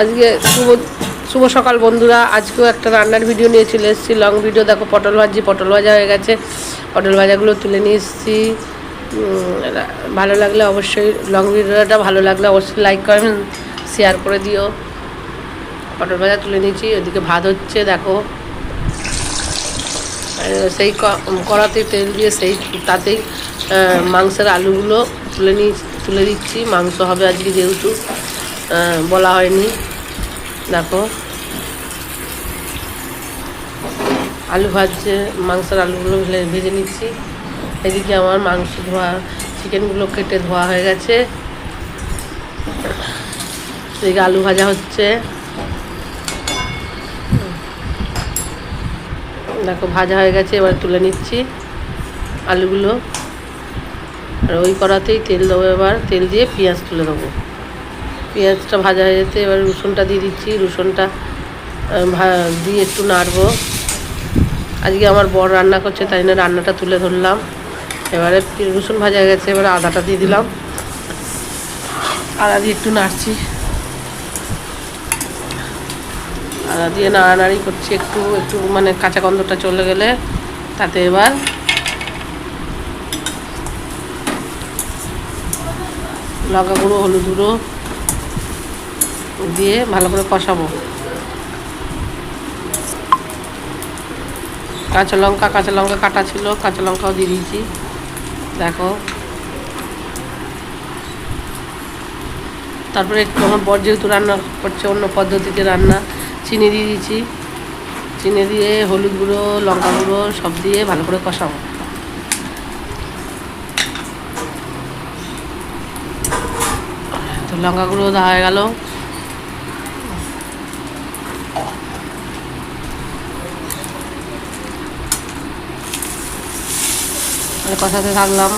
আজকে শুভ সকাল বন্ধুরা। আজকেও একটা রান্নার ভিডিও নিয়ে চলে এসেছি, লং ভিডিও। দেখো পটল ভাজা হয়ে গেছে, পটল ভাজাগুলো তুলে নিয়ে এসেছি। ভালো লাগলে অবশ্যই, লং ভিডিওটা ভালো লাগলে অবশ্যই লাইক করবেন, শেয়ার করে দিও। পটল ভাজা তুলে নিয়েছি, ওদিকে ভাত হচ্ছে দেখো। সেই কড়াতে তেল দিয়ে তাতেই মাংসের আলুগুলো তুলে দিচ্ছি। মাংস হবে আজকে, যেহেতু বলা হয়নি। দেখো আলু ভাজছে, মাংসের আলুগুলো ভেজে নিচ্ছি। এদিকে আমার মাংস ধোয়া, চিকেনগুলো কেটে ধোয়া হয়ে গেছে। এদিকে আলু ভাজা হচ্ছে, দেখো ভাজা হয়ে গেছে। এবার তুলে নিচ্ছি আলুগুলো, আর ওই কড়াতেই তেল দেবো। এবার তেল দিয়ে পেঁয়াজ তুলে দেবো। পেঁয়াজটা ভাজা হয়ে যেতে এবার রসুনটা দিয়ে দিচ্ছি। রসুনটা দিয়ে একটু নাড়বো। আজকে আমার বর রান্না করছে, তাই না রান্নাটা তুলে ধরলাম। এবারে রসুন ভাজা হয়ে গেছে, এবারে আদাটা দিয়ে দিলাম। আদা দিয়ে একটু নাড়ছি, আদা দিয়ে নাড়ানাড়ি করছি একটু একটু, মানে কাঁচা গন্ধটা চলে গেলে তাতে এবার লঙ্কা গুঁড়ো, হলুদ গুঁড়ো দিয়ে ভালো করে কষাবো। কাঁচা লঙ্কা কাটা ছিল, কাঁচা লঙ্কাও দিয়ে দিয়েছি। দেখো তারপরে একটু আমার বর যেহেতু রান্না করছে অন্য পদ্ধতিতে রান্না, চিনি দিয়ে দিয়েছি। চিনি দিয়ে হলুদ গুঁড়ো, লঙ্কা গুঁড়ো সব দিয়ে ভালো করে কষাবো। তো লঙ্কা গুঁড়ো দেওয়া হয়ে গেল। কষাতে থাকলাম,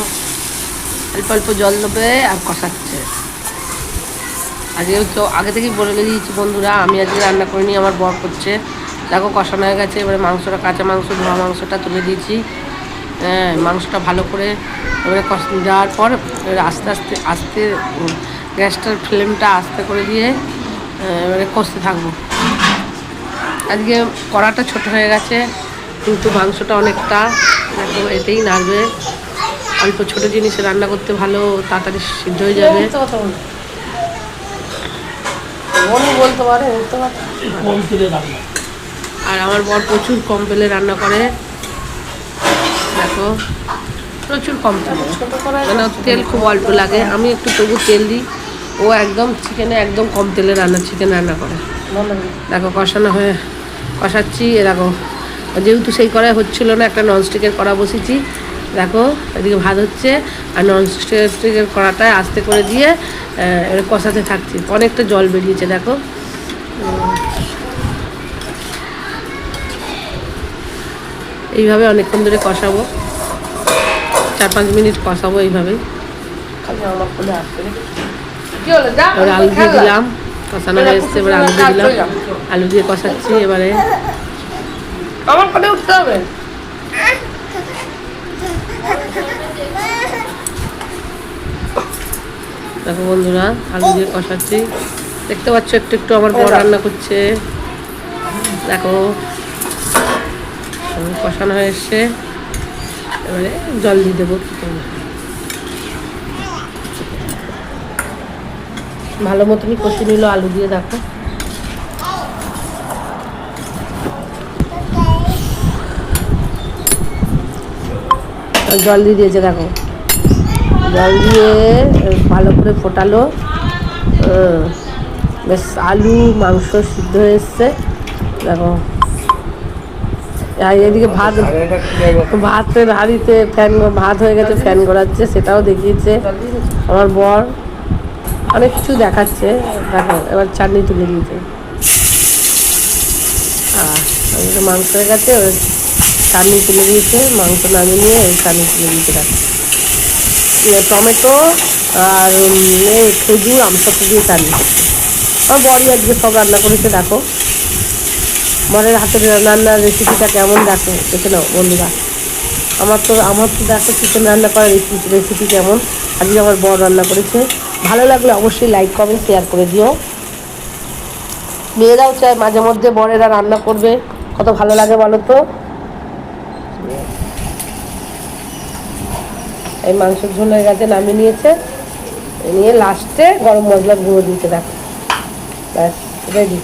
অল্প অল্প জল দেবে আর কষাচ্ছে। আজকে তো আগে থেকেই বলে দিয়েছি বন্ধুরা, আমি আজকে রান্না করিনি, আমার বর করছে। দেখো কষানো হয়ে গেছে। এবারে মাংসটা, কাঁচা মাংস, ধোয়া মাংসটা তুলে দিয়েছি। মাংসটা ভালো করে এবারে দেওয়ার পর এবারে আস্তে আস্তে আস্তে গ্যাসটার ফ্লেমটা আস্তে করে দিয়ে এবারে কষতে থাকবো। আজকে কড়াটা ছোট হয়ে গেছে, কিন্তু মাংসটা অনেকটা, দেখো এতেই নাড়বে। অল্প ছোটো জিনিসে রান্না করতে ভালো তাড়াতাড়ি সিদ্ধ হয়ে যাবে। বলতে পারে। আর আমার বর প্রচুর কম তেলে রান্না করে, দেখো প্রচুর কম তেলে, মানে তেল খুব অল্প লাগে। আমি একটু তবু তেল দিই, ও একদম চিকেনে একদম কম তেলে চিকেন রান্না করে। দেখো কষাচ্ছি। দেখো যেহেতু সেই কড়াই হচ্ছিলো না, একটা ননস্টিকের কড়া বসেছি। দেখো এদিকে ভাত হচ্ছে, আর ননস্টিকের কড়াটায় আস্তে করে দিয়ে কষাতে থাকছি। অনেকটা জল বেরিয়েছে দেখো। এইভাবে অনেকক্ষণ ধরে কষাবো, 4-5 মিনিট কষাবো এইভাবেই। এবারে আলু দিয়ে দিলাম, কষানো হয়ে এসছে। এবারে আলু দিয়ে দিলাম, আলু দিয়ে কষাচ্ছি। এবারে আমার কোলে উঠতে হবে। দেখো বন্ধুরা আলু দিয়ে কষাচ্ছি, দেখতে পাচ্ছ একটু একটু আমার বর রান্না করছে। দেখো কষানো হয়ে এসছে, এবারে জল দিয়ে দেবো। কী করবো, ভালো মতনই কষে নিল আলু দিয়ে। দেখো জল দিয়ে দিয়েছে, দেখো জল দিয়ে ভালো করে ফোটালো। বেশ আলু মাংস সিদ্ধ হয়ে এসছে। দেখো এদিকে ভাতের হাঁড়িতে ভাত হয়ে গেছে, ফ্যান ঘোরাচ্ছে, সেটাও দেখিয়েছে আমার বর। অনেক কিছু দেখাচ্ছে। দেখো এবার চাটনি তুলে দিয়েছে, আর মাংস হয়ে গেছে, চাটনি তুলে দিয়েছে। মাংস নামিয়ে নিয়ে চাটনি তুলে দিয়েছে। দেখো টমেটো আর খেজুর, আমসত্ব দিয়ে চাটনি করছে। আমার বরই আজকে সব রান্না করেছে। দেখো বরের হাতের রান্নার রেসিপিটা কেমন দেখো, দেখে নাও বন্ধুরা। আমার তো দেখো চিকেন রান্না করার রেসিপি কেমন আজকে আমার বর রান্না করেছে। ভালো লাগলে অবশ্যই লাইক কমেন্ট শেয়ার করে দিও। মেয়েরাও চায় মাঝে মধ্যে বরেরা রান্না করবে, কত ভালো লাগে বলো তো। এই মাংসের ঝোল হয়ে গেছে, নামিয়ে নিয়েছে, নিয়ে লাস্টে গরম মশলার গুঁড়ো দিতে দেখো, ব্যাস রেডি।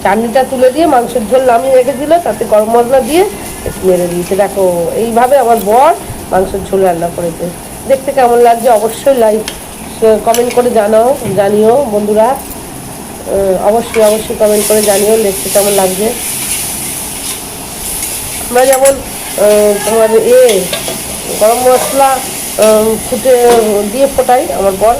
চাটনিটা তুলে দিয়ে মাংসের ঝোল নামিয়ে রেখেছিল, তাতে গরম মশলা দিয়ে একটু মেরে দিয়েছে দেখো। এইভাবে আমার বর মাংসের ঝোল রান্না করেছে। দেখতে কেমন লাগছে অবশ্যই লাইক কমেন্ট করে জানিও বন্ধুরা। অবশ্যই অবশ্যই কমেন্ট করে জানিও দেখতে কেমন লাগছে। আমরা যেমন তোমার গরম মশলা ফুটে দিয়ে ফোটাই, আমার বর